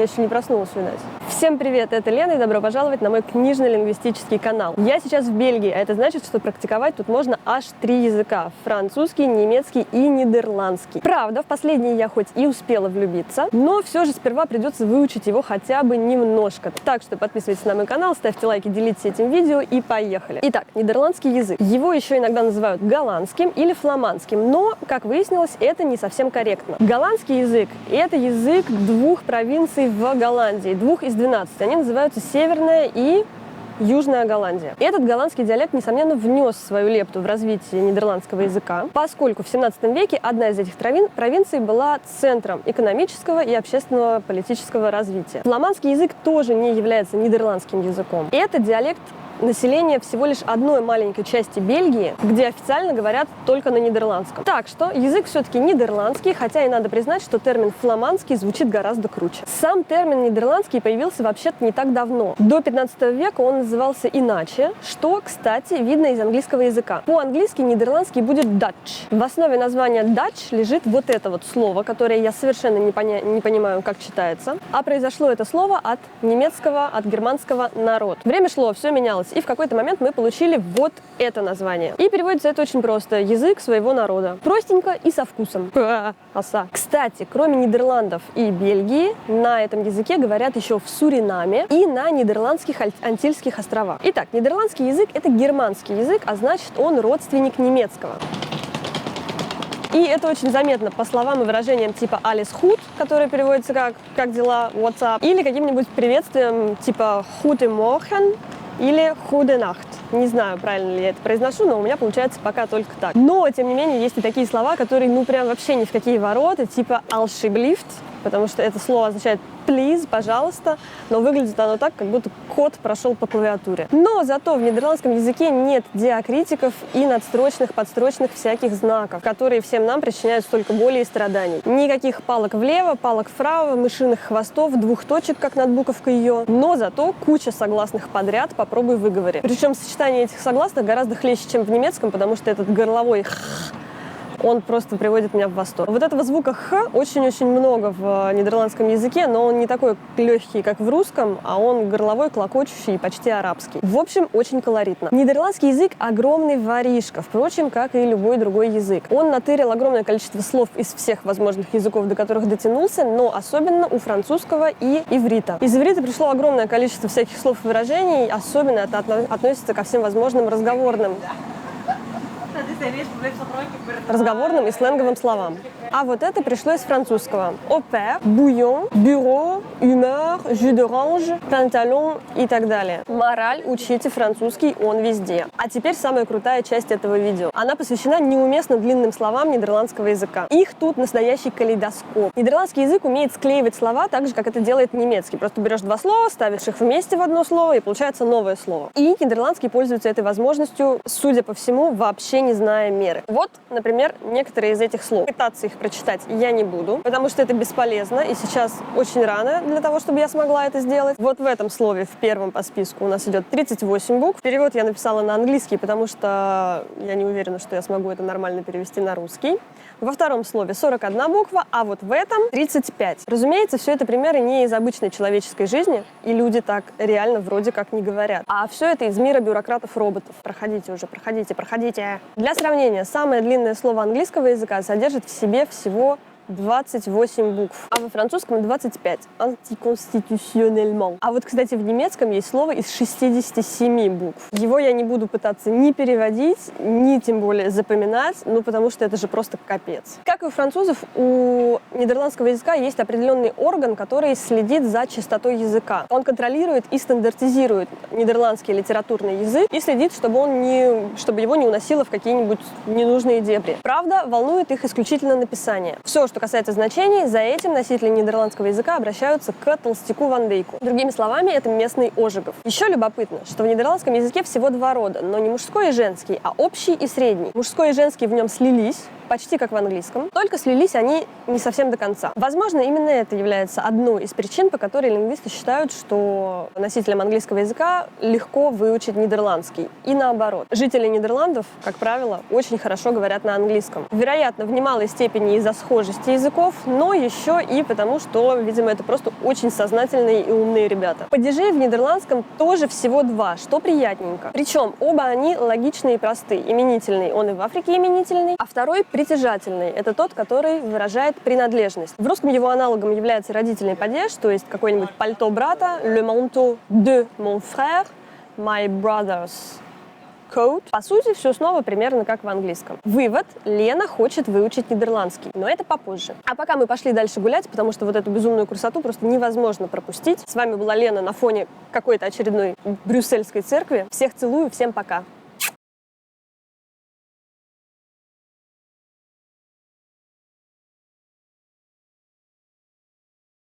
Я еще не проснулась, видать. Всем привет, это Лена, и добро пожаловать на мой книжно-лингвистический канал. Я сейчас в Бельгии, а это значит, что практиковать тут можно аж 3 языка – французский, немецкий и нидерландский. Правда, в последний я хоть и успела влюбиться, но все же сперва придется выучить его хотя бы немножко. Так что подписывайтесь на мой канал, ставьте лайки, делитесь этим видео и поехали. Итак, нидерландский язык. Его еще иногда называют голландским или фламандским, но, как выяснилось, это не совсем корректно. Голландский язык – это язык 2 провинций в Голландии, 2 из 12. Они называются Северная и Южная Голландия. Этот голландский диалект, несомненно, внес свою лепту в развитие нидерландского языка, поскольку в 17 веке одна из этих провинций была центром экономического и общественного политического развития. Фламандский язык тоже не является нидерландским языком. Это диалект населения всего лишь одной маленькой части Бельгии, где официально говорят только на нидерландском. Так что язык все-таки нидерландский, хотя и надо признать, что термин фламандский звучит гораздо круче. Сам термин нидерландский появился вообще-то не так давно. До 15 века он назывался иначе, что, кстати, видно из английского языка. По-английски нидерландский будет Dutch. В основе названия Dutch лежит вот это вот слово, которое я совершенно не понимаю, как читается. А произошло это слово от немецкого, от германского народ. Время шло, все менялось. И в какой-то момент мы получили вот это название. И переводится это очень просто. Язык своего народа. Простенько и со вкусом. Оса. Кстати, кроме Нидерландов и Бельгии, на этом языке говорят еще в Суринаме и на Нидерландских Антильских островах. Итак, нидерландский язык – это германский язык, а значит, он родственник немецкого. И это очень заметно по словам и выражениям типа «alles gut», которые переводятся как дела, what's up, или каким-нибудь приветствием типа «guten Morgen», или «Gute Nacht». Не знаю, правильно ли я это произношу, но у меня получается пока только так. Но, тем не менее, есть и такие слова, которые, прям вообще ни в какие ворота, типа «alsjeblieft», потому что это слово означает «please», «пожалуйста», но выглядит оно так, как будто кот прошел по клавиатуре. Но зато в нидерландском языке нет диакритиков и надстрочных, подстрочных всяких знаков, которые всем нам причиняют столько боли и страданий. Никаких палок влево, палок вправо, мышиных хвостов, 2 точек, как над буковкой «ё», но зато куча согласных подряд, попробуй выговори. Причем сочетание этих согласных гораздо хлеще, чем в немецком, потому что этот горловой он просто приводит меня в восторг. Вот этого звука «х» очень-очень много в нидерландском языке, но он не такой легкий, как в русском, а он горловой, клокочущий и почти арабский. В общем, очень колоритно. Нидерландский язык огромный воришка, впрочем, как и любой другой язык. Он натырил огромное количество слов из всех возможных языков, до которых дотянулся, но особенно у французского и иврита. Из иврита пришло огромное количество всяких слов и выражений, особенно это относится ко всем возможным разговорным и сленговым словам. А вот это пришло из французского. Опер, bouillon, bureau, humeur, jus d'orange, pantalon и так далее. Мораль, учите французский, он везде. А теперь самая крутая часть этого видео. Она посвящена неуместно длинным словам нидерландского языка. Их тут настоящий калейдоскоп. Нидерландский язык умеет склеивать слова так же, как это делает немецкий. Просто берешь 2 слова, ставишь их вместе в одно слово, и получается новое слово. И нидерландский пользуется этой возможностью, судя по всему, вообще не зная меры. Вот, например, некоторые из этих слов. Пытаться их прочитать я не буду, потому что это бесполезно, и сейчас очень рано для того, чтобы я смогла это сделать. Вот в этом слове, в первом по списку, у нас идет 38 букв. Перевод я написала на английский, потому что я не уверена, что я смогу это нормально перевести на русский. Во втором слове 41 буква, а вот в этом 35. Разумеется, все это примеры не из обычной человеческой жизни, и люди так реально вроде как не говорят. А все это из мира бюрократов-роботов. Проходите уже, проходите. Для сравнения, самое длинное слово английского языка содержит в себе всего 28 букв, а во французском 25. Антиконституционнellement. А вот, кстати, в немецком есть слово из 67 букв. Его я не буду пытаться ни переводить, ни тем более запоминать, потому что это же просто капец. Как и у французов, у нидерландского языка есть определенный орган, который следит за чистотой языка. Он контролирует и стандартизирует нидерландский литературный язык и следит, чтобы его не уносило в какие-нибудь ненужные дебри. Правда, волнует их исключительно написание. Все, что касается значений, за этим носители нидерландского языка обращаются к толстяку Ван Дейку. Другими словами, это местный Ожегов. Еще любопытно, что в нидерландском языке всего 2 рода, но не мужской и женский, а общий и средний. Мужской и женский в нем слились, почти как в английском, только слились они не совсем до конца. Возможно, именно это является одной из причин, по которой лингвисты считают, что носителям английского языка легко выучить нидерландский. И наоборот. Жители Нидерландов, как правило, очень хорошо говорят на английском. Вероятно, в немалой степени из-за схожести сложности языков, но еще и потому, что, видимо, это просто очень сознательные и умные ребята. Падежей в нидерландском тоже всего два, что приятненько. Причем оба они логичные и простые. Именительный, он и в Африке именительный, а второй притяжательный. Это тот, который выражает принадлежность. В русском его аналогом является родительный падеж, то есть какой-нибудь пальто брата, le manteau de mon frère, my brother's coat. По сути, все снова примерно как в английском. Вывод: Лена хочет выучить нидерландский, но это попозже. А пока мы пошли дальше гулять, потому что вот эту безумную красоту просто невозможно пропустить. С вами была Лена на фоне какой-то очередной брюссельской церкви. Всех целую, всем пока!